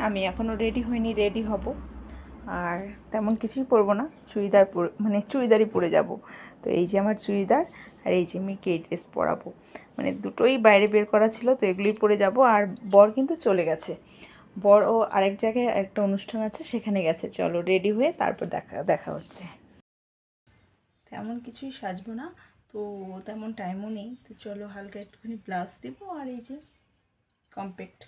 আমি এখনও রেডি হইনি, রেডি হব। আর তেমন কিছুই পরবো না, চুড়িদার মানে চুড়িদারই পরে যাব। তো এই যে আমার চুড়িদার, আর এই যে মেয়েকে এই ড্রেস পরাবো, মানে দুটোই বাইরে বের করা ছিল, তো এগুলোই পরে যাব। আর বর কিন্তু চলে গেছে, বর ও আরেক জায়গায় একটা অনুষ্ঠান আছে, সেখানে গেছে। চলো রেডি হয়ে তারপর দেখা হচ্ছে। তেমন কিছুই সাজবো না, তো তেমন টাইমও নেই, তো চলো হালকা একটুখানি ব্লাউজ দেবো, আর এই যে কম্প্যাক্ট।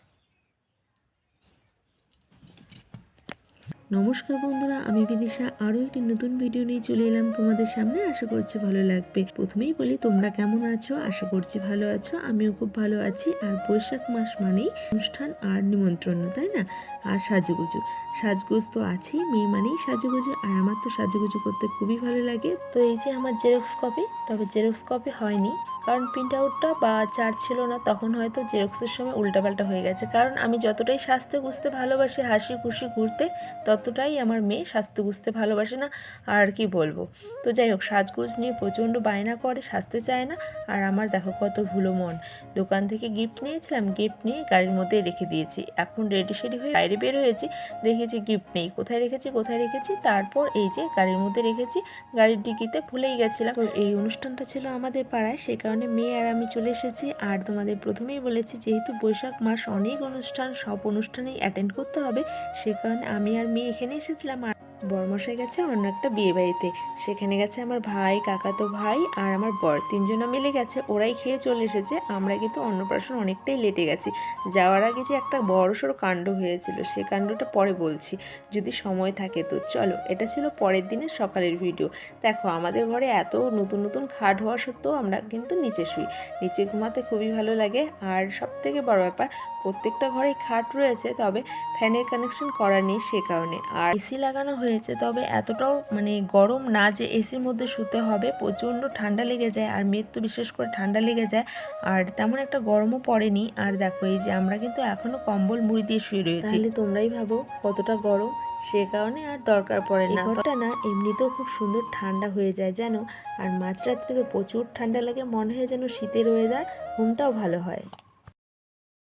নমস্কার বন্ধুরা, আমি বিদিশা আরও একটি নতুন ভিডিও নিয়ে চলে এলাম তোমাদের সামনে। আশা করছি ভালো লাগবে। প্রথমেই বলি, তোমরা কেমন আছো? আশা করছি ভালো আছো, আমিও খুব ভালো আছি। আর বৈশাখ মাস মানেই অনুষ্ঠান আর নিমন্ত্রণ, তাই না? আর সাজুগুজু, সাজগোজ তো আছেই, মেয়ে মানেই সাজুগুজু। আর আমার তো সাজুগুজু করতে খুবই ভালো লাগে। তো এই যে আমার জেরক্স কপি, তবে জেরক্স কপি হয়নি, কারণ প্রিন্ট আউটটা বা চার্জ ছিল না, তখন হয়তো জেরক্সের সময় উল্টাপাল্টা হয়ে গেছে। কারণ আমি যতটাই সাজতে গুজতে ভালোবাসি, হাসি খুশি ঘুরতে, ততটাই আমার মেয়ে সাজতে গুজতে ভালোবাসে না। আর কি বলবো। তো যাই হোক, সাজগোজ নিয়ে প্রচণ্ড বায়না করে, সাজতে চায় না। আর আমার দেখো কত ভুলো মন, দোকান থেকে গিফট নিয়েছিলাম, গিফট নিয়ে গাড়ির মধ্যে রেখে দিয়েছি। এখন রেডি সেডি হয়ে বাইরে বের হয়েছি, দেখেছি গিফট নেই, কোথায় রেখেছি। তারপর এই যে গাড়ির মধ্যে রেখেছি, গাড়ির ডিকিতে ভুলেই গেছিলাম। তো এই অনুষ্ঠানটা ছিল আমাদের পাড়ায়, সে কারণে মেয়ে আর আমি চলে এসেছি। আর তোমাদের প্রথমেই বলেছি, যেহেতু বৈশাখ মাস অনেক অনুষ্ঠান, সব অনুষ্ঠানেই অ্যাটেন্ড করতে হবে, সে কারণে আমি আর মেয়ে এখানে এসেছিলাম। আর বরমশাই গেছে অন্য একটা বিয়ে বাড়িতে, সেখানে গেছে আমার ভাই, কাকাতো ভাই আর আমার বর, তিনজনা মিলে গেছে। ওরাই খেয়ে চলে এসেছে, আমরা কিন্তু অন্নপ্রাশন অনেকটাই লেটে গেছি। যাওয়ার আগে যে একটা বড়সড় কাণ্ড হয়েছিল, সে কাণ্ডটা পরে বলছি, যদি সময় থাকে তো। চলো, এটা ছিল পরের দিনের সকালের ভিডিও। দেখো, আমাদের ঘরে এত নতুন নতুন খাট হওয়া সত্ত্বেও আমরা কিন্তু নিচে শুই, নিচে ঘুমাতে খুবই ভালো লাগে। আর সব থেকে বড় ব্যাপার, প্রত্যেকটা ঘরেই খাট রয়েছে, তবে ফ্যানের কানেকশন করা নেই, সে কারণে। আর এসি লাগানো হয়েছে, তবে এতটাও মানে গরম না যে এসির মধ্যে শুতে হবে, প্রচণ্ড ঠান্ডা লেগে যায়। আর মেয়ের তো বিশেষ করে ঠান্ডা লেগে যায়, আর তেমন একটা গরমও পড়েনি। আর দেখো, এই যে আমরা কিন্তু এখনো কম্বল মুড়ি দিয়ে শুয়ে রয়েছি, তাহলে তোমরাই ভাবো কতটা গরম। সে কারণে আর দরকার পড়ে না। ঘরটা না এমনিতেও খুব সুন্দর ঠান্ডা হয়ে যায় জানো। আর মাঝরাত্রে তো প্রচুর ঠান্ডা লাগে, মনে হয় যেন শীতের ওয়েদার, ঘুমটাও ভালো হয়।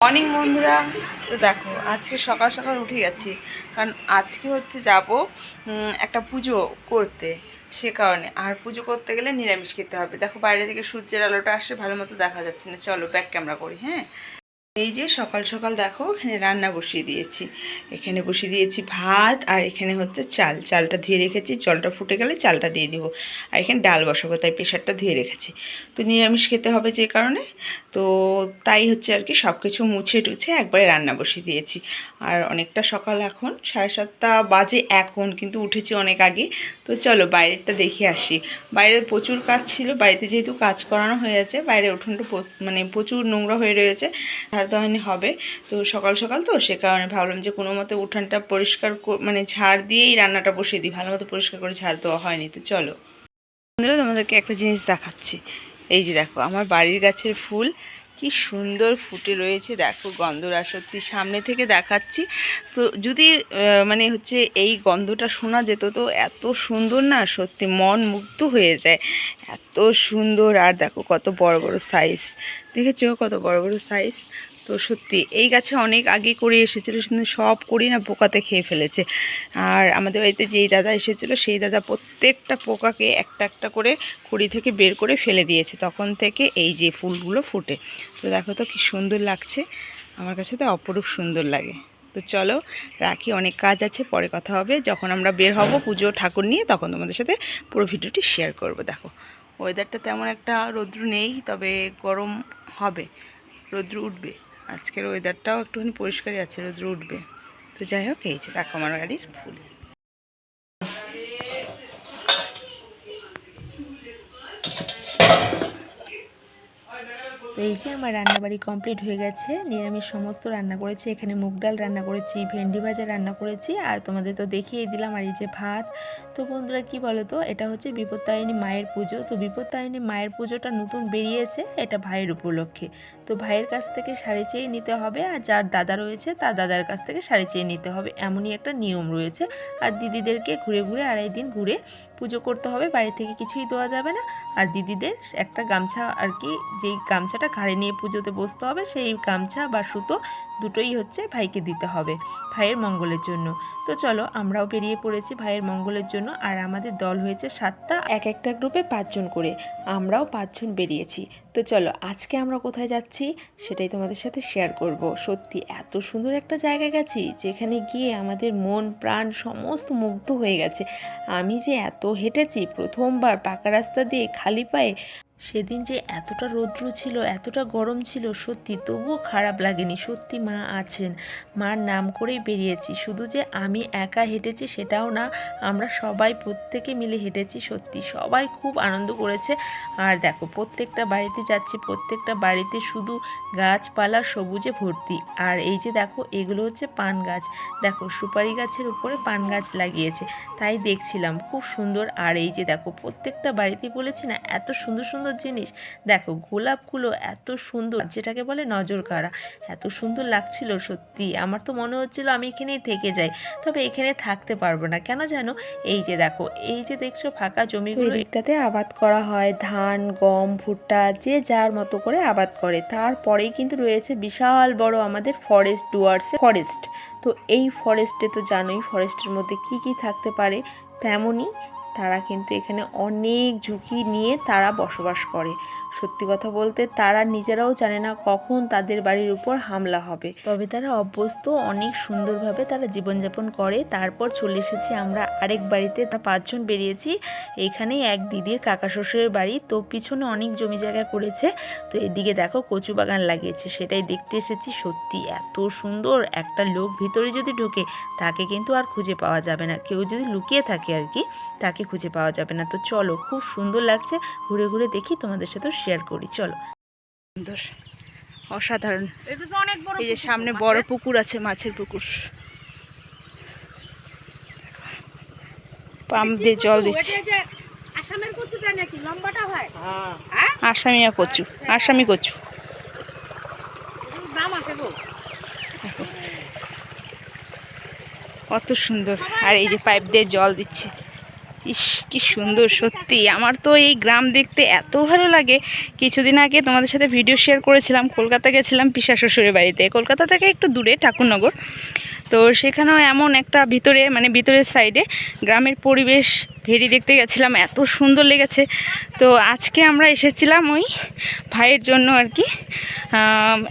মর্নিং বন্ধুরা, তো দেখো আজকে সকাল সকাল উঠে গেছি, কারণ আজকে হচ্ছে যাব একটা পুজো করতে, সে কারণে। আর পুজো করতে গেলে নিরামিষ খেতে হবে। দেখো বাইরে থেকে সূর্যের আলোটা আসে, ভালো মতো দেখা যাচ্ছে না, চলো ব্যাক ক্যামেরা করি। হ্যাঁ, এই যে সকাল সকাল দেখো এখানে রান্না বসিয়ে দিয়েছি, এখানে বসিয়ে দিয়েছি ভাত, আর এখানে হচ্ছে চালটা ধুয়ে রেখেছি, জলটা ফুটে গেলে চালটা দিয়ে দিব। আর এখানে ডাল বসাবো, তাই প্রেশারটা ধুয়ে রেখেছি। তো নিরামিষ খেতে হবে যে কারণে, তো তাই হচ্ছে আর কি, সব কিছু মুছে টুছে একবারে রান্না বসিয়ে দিয়েছি। আর অনেকটা সকাল, এখন 7:30 বাজে এখন, কিন্তু উঠেছি অনেক আগে। তো চলো বাইরেরটা দেখে আসি। বাইরে প্রচুর কাজ ছিল, বাড়িতে যেহেতু কাজ করানো হয়েছে, বাইরে উঠোনটা মানে প্রচুর নোংরা হয়ে রয়েছে, ঝাড় দেওয়ানি হবে। তো সকাল সকাল তো, সে কারণে ভাবলাম যে কোনো মতে উঠানটা পরিষ্কার মানে ঝাড় দিয়েই রান্নাটা বসিয়ে দিই, ভালো মতো পরিষ্কার করে ঝাড় দেওয়া হয়নি। তো চলো বন্ধুরা, তোমাদেরকে একটা জিনিস দেখাচ্ছি। এই যে দেখো, আমার বাড়ির গাছের ফুল কি সুন্দর ফুটে রয়েছে, দেখো গন্ধটা সত্যি সামনে থেকে দেখাচ্ছি। তো যদি মানে হচ্ছে এই গন্ধটা শোনা যেত, তো এত সুন্দর না, সত্যি মন মুগ্ধ হয়ে যায়, এত সুন্দর। আর দেখো কত বড় বড় সাইজ, দেখেছো কত বড় বড় সাইজ। তো সত্যি এই গাছে অনেক আগে করে এসেছিলো, কিন্তু সব করি না পোকাতে খেয়ে ফেলেছে। আর আমাদের বাড়িতে যেই দাদা এসেছিলো, সেই দাদা প্রত্যেকটা পোকাকে একটা একটা করে কুড়ি থেকে বের করে ফেলে দিয়েছে, তখন থেকে এই যে ফুলগুলো ফুটে। তো দেখো তো কি সুন্দর লাগছে, আমার কাছে তো অপরূপ সুন্দর লাগে। তো চলো রাখি, অনেক কাজ আছে, পরে কথা হবে। যখন আমরা বের হব পুজো ঠাকুর নিয়ে, তখন তোমাদের সাথে পুরো ভিডিওটি শেয়ার করব। দেখো ওয়েদারটা তেমন একটা রৌদ্র নেই, তবে গরম হবে, রৌদ্র উঠবে। আজকের ওয়েদারটাও একটুখানি পরিষ্কারই আছে, রৌদ্র উঠবে। তো যাই হোক, এই যে দেখো আমার গাড়ির ফুল। তো এই যে আমার রান্নাবাড়ি কমপ্লিট হয়ে গেছে, নিরামিষ সমস্ত রান্না করেছি। এখানে মুগ ডাল রান্না করেছি, ভেন্ডি ভাজা রান্না করেছি, আর তোমাদের তো দেখিয়ে দিলাম। আর এই যে ভাত। তো বন্ধুরা কি বলো তো, এটা হচ্ছে বিপত্তারিণী মায়ের পুজো। তো বিপত্তারিণী মায়ের পুজোটা নতুন বেরিয়েছে, এটা ভাইয়ের উপলক্ষে। তো ভাইয়ের কাছ থেকে শাড়ি চেয়ে নিতে হবে, আর যার দাদা রয়েছে তার দাদার কাছ থেকে শাড়ি চেয়ে নিতে হবে, এমনই একটা নিয়ম রয়েছে। আর দিদিদেরকে ঘুরে ঘুরে 2.5 দিন ঘুরে পুজো করতে হবে, বাড়ি থেকে কিছুই দেওয়া যাবে না। আর দিদিদের একটা গামছা আর কি, যেই গামছাটা ঘাড়ে নিয়ে পুজোতে বসতে হবে, সেই গামছা বা সুতো দুটোই হচ্ছে ভাইকে দিতে হবে ভাইয়ের মঙ্গলের জন্য। তো চলো আমরাও বেরিয়ে পড়েছি ভাইয়ের মঙ্গলের জন্য। আর আমাদের দল হয়েছে 7টা, এক একটা গ্রুপে 5 জন করে, আমরাও 5 জন বেরিয়েছি। তো চলো আজকে আমরা কোথায় যাচ্ছি সেটাই তোমাদের সাথে শেয়ার করব। সত্যি এত সুন্দর একটা জায়গায় গেছি যেখানে গিয়ে আমাদের মন প্রাণ সমস্ত মুগ্ধ হয়ে গেছে। আমি যে এত হেঁটেছি প্রথমবার পাকা রাস্তা দিয়ে খালি পায়ে, সেদিন যে এতটা রৌদ্র ছিল, এতটা গরম ছিল, সত্যি তবুও খারাপ লাগেনি। সত্যি মা আছেন, মার নাম করেই বেরিয়েছি। শুধু যে আমি একা হেঁটেছি সেটাও না, আমরা সবাই প্রত্যেকে মিলে হেঁটেছি। সত্যি সবাই খুব আনন্দ করেছে। আর দেখো প্রত্যেকটা বাড়িতে যাচ্ছি, প্রত্যেকটা বাড়িতে শুধু গাছপালা সবুজে ভর্তি। আর এই যে দেখো এগুলো হচ্ছে পান গাছ, দেখো সুপারি গাছের উপরে পান গাছ লাগিয়েছে, তাই দেখছিলাম খুব সুন্দর। আর এই যে দেখো প্রত্যেকটা বাড়িতে বলেছি না এত সুন্দর সুন্দর জিনিস, দেখো গোলাপগুলো এত সুন্দর, যেটাকে বলে নজর কাড়া, এত সুন্দর লাগছিল। সত্যি আমার তো মনে হচ্ছিল আমি এখানেই থেকে যাই, তবে এখানে থাকতে পারবো না। কেন জানো, এই যে দেখো এই যে দেখছো ফাঁকা জমিগুলো, দিকটাতে আবাদ করা হয় ধান, গম, ভুট্টা, যে যার মতো করে আবাদ করে। তারপরেই কিন্তু রয়েছে বিশাল বড় আমাদের ফরেস্ট, ডুয়ার্সে ফরেস্ট। তো এই ফরেস্টে তো জানোই ফরেস্টের মধ্যে কি কি থাকতে পারে, তেমনই তারা কিন্তু এখানে অনেক ঝুঁকি নিয়ে তারা বসবাস করে। সত্যি কথা বলতে তারা নিজেরাও জানে না কখন তাদের বাড়ির উপর হামলা হবে, তবে তারা অভ্যস্ত, অনেক সুন্দরভাবে তারা জীবনযাপন করে। তারপর চলে এসেছি আমরা আরেক বাড়িতে, 5 জন বেরিয়েছি। এইখানেই এক দিদির কাকা শ্বশুরের বাড়ি, তো পিছনে অনেক জমি জায়গা করেছে, তো এদিকে দেখো কচু বাগান লাগিয়েছে, সেটাই দেখতে এসেছি। সত্যি এত সুন্দর, একটা লোক ভিতরে যদি ঢোকে তাকে কিন্তু আর খুঁজে পাওয়া যাবে না, কেউ যদি লুকিয়ে থাকে আর কি তাকে খুঁজে পাওয়া যাবে না। তো চলো খুব সুন্দর লাগছে, ঘুরে ঘুরে দেখি, তোমাদের সাথেও শেয়ার করি। চলো, সুন্দর অসাধারণ। এটা তো অনেক বড় এই যে সামনে বড় পুকুর আছে, মাছের পুকুর, পাম্প দিয়ে জল দিচ্ছে। আসামের কচুটা নাকি লম্বাটা হয়? আসামিয়া কচু, আসামি কচু। দাম আছে গো। কত সুন্দর, আর এই যে পাইপ দিয়ে জল দিচ্ছে। ইস কি সুন্দর, সত্যি আমার তো এই গ্রাম দেখতে এত ভালো লাগে। কিছুদিন আগে তোমাদের সাথে ভিডিও শেয়ার করেছিলাম, কলকাতা গেছিলাম পিসা শ্বশুরের বাড়িতে, কলকাতা থেকে একটু দূরে ঠাকুরনগর। তো সেখানেও এমন একটা ভিতরে, মানে ভিতরের সাইডে গ্রামের পরিবেশ ভেরি দেখতে গেছিলাম, এত সুন্দর লেগেছে। তো আজকে আমরা এসেছিলাম ওই ভাইয়ের জন্য আর কি,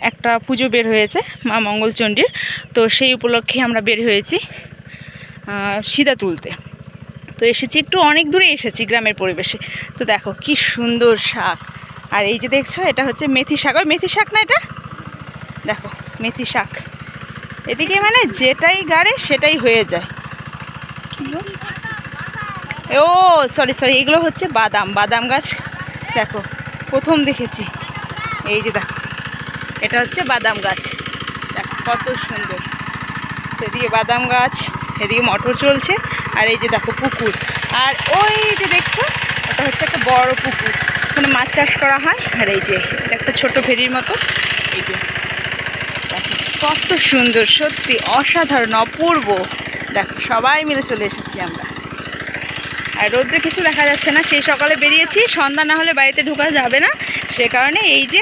একটা পুজো বের হয়েছে মা মঙ্গলচণ্ডীর, তো সেই উপলক্ষে আমরা বের হয়েছি সিঁদা তুলতে। তো এসেছি একটু অনেক দূরে এসেছি গ্রামের পরিবেশে। তো দেখো কি সুন্দর শাক, আর এই যে দেখছো এটা হচ্ছে মেথি শাক। ওই মেথি শাক না এটা, দেখো মেথি শাক। এদিকে মানে যেটাই গাড়ে সেটাই হয়ে যায়। ও সরি সরি, এগুলো হচ্ছে বাদাম, বাদাম গাছ। দেখো প্রথম দেখেছি, এই যে দেখো এটা হচ্ছে বাদাম গাছ, দেখো কত সুন্দর। এদিকে বাদাম গাছ, এদিকে মটর চলছে, আর এই যে দেখো পুকুর। আর ওই যে দেখছো ওটা হচ্ছে একটা বড় পুকুর, ওখানে মাছ চাষ করা হয়। আর এই যে এটা একটা ছোট ফেরির মতো, এই যে দেখো কত সুন্দর, সত্যি অসাধারণ, অপূর্ব। দেখো সবাই মিলে চলে এসেছি আমরা। আর রোদ্রে কিছু দেখা যাচ্ছে না, সেই সকালে বেরিয়েছি, সন্ধ্যা না হলে বাড়িতে ঢোকা যাবে না, সে কারণে এই যে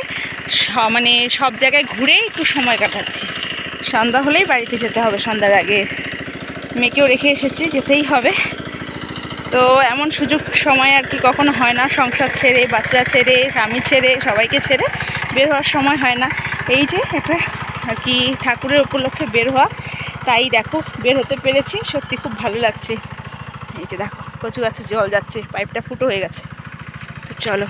মানে সব জায়গায় ঘুরে একটু সময় কাটাচ্ছি। সন্ধ্যা হলেই বাড়িতে যেতে হবে, সন্ধ্যার আগে মেয়েকেও রেখে এসেছি, যেতেই হবে। তো এমন সুযোগ সময় আর কি কখনো হয় না, সংসার ছেড়ে, বাচ্চা ছেড়ে, স্বামী ছেড়ে, সবাইকে ছেড়ে বের হওয়ার সময় হয় না। এই যে একটা আর কি ঠাকুরের উপলক্ষে বের হওয়া, তাই দেখো বের হতে পেরেছি, সত্যি খুব ভালো লাগছে। এই যে দেখো কচু গাছে জল যাচ্ছে, পাইপটা ফুটো হয়ে গেছে। তো চলো,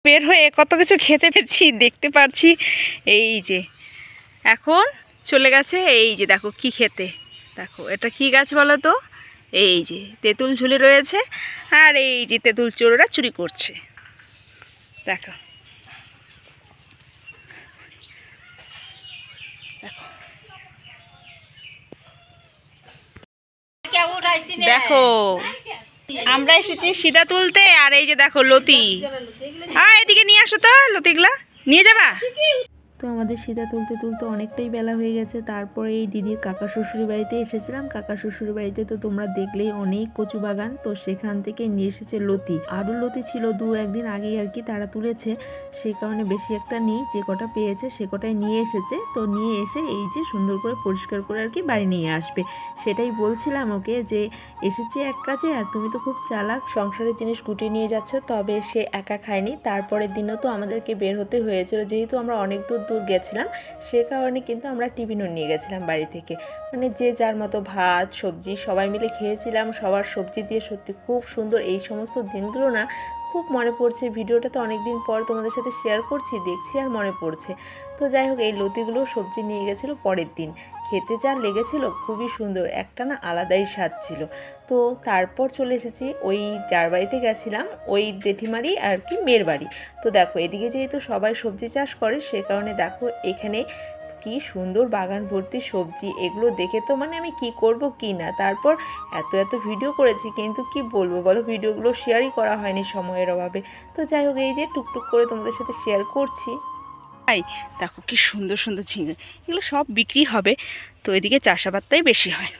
বের হয়ে কত কিছু খেতে পেয়েছি, দেখতে পাচ্ছি। এই যে এখন চলে গেছে, এই যে দেখো কি খেতে, দেখো এটা কি গাছ বলো তো, এই যে তেঁতুল ঝুলে রয়েছে, আর এই যে তেঁতুল চোররা চুরি করছে, দেখো দেখো আমরা এসেছি সিদা তুলতে। আর এই যে দেখো লতি, এদিকে নিয়ে আসো তো, লতিগুলা নিয়ে যাবা। তো আমাদের সীতা তুলতে তুলতে অনেকটাই বেলা হয়ে গেছে। তারপরে এই দিদির কাকা শ্বশুরের বাড়িতে এসেছিলাম। কাকা শ্বশুরের বাড়িতে তো তোমরা দেখলেই অনেক কচু বাগান, তো সেখান থেকে নিয়ে এসেছে লতি। আরও লতি ছিল 2-1 দিন আগেই আর কি তারা তুলেছে, সেই কারণে বেশি একটা নেই, যে কটা পেয়েছে সে কটাই নিয়ে এসেছে। তো নিয়ে এসে এই যে সুন্দর করে পরিষ্কার করে আর কি বাড়ি নিয়ে আসবে। সেটাই বলছিলাম ওকে যে এসেছে এক কাজে, আর তুমি তো খুব চালাক, সংসারের জিনিস গুটিয়ে নিয়ে যাচ্ছ। তবে সে একা খায়নি, তারপরের দিনও তো আমাদেরকে বের হতে হয়েছিল, যেহেতু আমরা অনেক দূর দূর গেছিলাম, সে কারণে কিন্তু আমরা টিফিনও নিয়ে গেছিলাম বাড়ি থেকে। মানে যে যার মতো ভাত সবজি সবাই মিলে খেয়েছিলাম, সবার সবজি দিয়ে সত্যি খুব সুন্দর। এই সমস্ত দিনগুলো না খুব মনে পড়ছে। ভিডিওটা তো অনেক দিন পর তোমাদের সাথে শেয়ার করছি, দেখছি আর মনে পড়ছে। তো যাই হোক, এই লতিগুলো সবজি নিয়ে গেছিলো পরের দিন। খেতে যা লেগেছিল খুবই সুন্দর, একটা না আলাদাই স্বাদ ছিল। তো তারপর চলে এসেছি ওই যার বাড়িতে গেছিলাম, ওই জেঠিমারি আর কি মেয়ের বাড়ি। তো দেখো এদিকে যেহেতু সবাই সবজি চাষ করে, সে কারণে দেখো এখানে কি সুন্দর বাগান ভর্তি সবজি। এগুলো দেখে তো মানে আমি কি করব কি না। তারপর এত এত ভিডিও করেছি, কিন্তু কি বলবো বলো, ভিডিওগুলো শেয়ারই করা হয়নি সময়ের অভাবে। তো যাই হোক, এই যে টুকটুক করে তোমাদের সাথে শেয়ার করছি। দেখো কি সুন্দর সুন্দর ঝিঙে, এগুলো সব বিক্রি হবে। তো এদিকে চাষাবাদটাই বেশি হয়।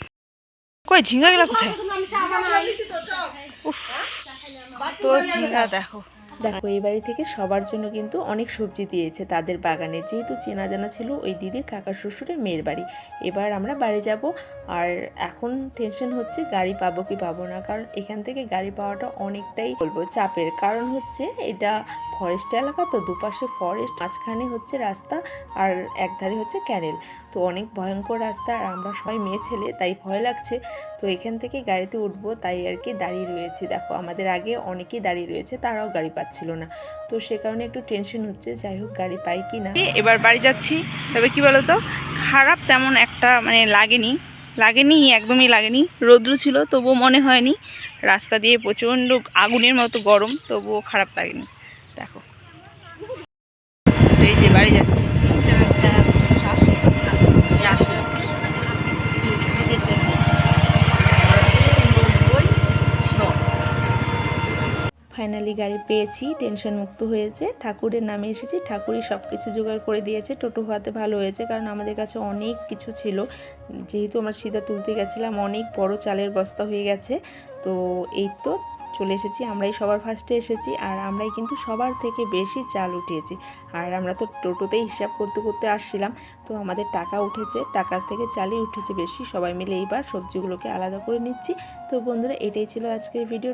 কই ঝিঙ্গাগুলো কোথায়? উফ, তো ঝিঙ্গা দেখো। দেখো এই বাড়ি থেকে সবার জন্য কিন্তু অনেক সবজি দিয়েছে তাদের বাগানে, যেহেতু চেনা জানা ছিল ওই দিদির কাকা শ্বশুরের মেয়ের বাড়ি। এবার আমরা বাড়ি যাব, আর এখন টেনশন হচ্ছে গাড়ি পাবো কি পাবো না, কারণ এখান থেকে গাড়ি পাওয়াটা অনেকটাই বলবো চাপের। কারণ হচ্ছে এটা ফরেস্ট এলাকা, তো দুপাশে ফরেস্ট, মাঝখানে হচ্ছে রাস্তা, আর একধারে হচ্ছে ক্যানেল। তো অনেক ভয়ঙ্কর রাস্তা, আর আমরা সবাই মেয়ে ছেলে, তাই ভয় লাগছে। তো এখান থেকে গাড়িতে উঠবো, তাই আর কি দাঁড়িয়ে রয়েছি। দেখো আমাদের আগে অনেকেই দাঁড়িয়ে রয়েছে, তারাও গাড়ি পাচ্ছিল না, তো সে কারণে একটু টেনশন হচ্ছে। যাই হোক, গাড়ি পাই কি না। এবার বাড়ি যাচ্ছি। তবে কি বলতো, খারাপ তেমন একটা মানে লাগেনি একদমই লাগেনি। রৌদ্র ছিল তবুও মনে হয়নি। রাস্তা দিয়ে প্রচণ্ড আগুনের মতো গরম, তবুও খারাপ লাগেনি। দেখো তো এই যে বাড়ি যাচ্ছি। ফাইনালি গাড়ি পেয়েছি, টেনশন মুক্ত হয়েছে। ঠাকুরের নামে এসেছি, ঠাকুরই সব কিছু জোগাড় করে দিয়েছে। টোটো হওয়াতে ভালো হয়েছে, কারণ আমাদের কাছে অনেক কিছু ছিল। যেহেতু আমরা সীতা তুলতে গেছিলাম, অনেক বড় চালের বস্তা হয়ে গেছে। তো এই তো চলে এসেছি, আমরাই সবার ফার্স্টে এসেছি, আর আমরাই কিন্তু সবার থেকে বেশি চাল উঠিয়েছি। আর আমরা তো টোটোতেই হিসাব করতে করতে আসছিলাম, তো আমাদের টাকা উঠেছে, টাকার থেকে চালই উঠেছে বেশি। সবাই মিলে এইবার সবজিগুলোকে আলাদা করে নিচ্ছি। তো বন্ধুরা, এটাই ছিল আজকের ভিডিও।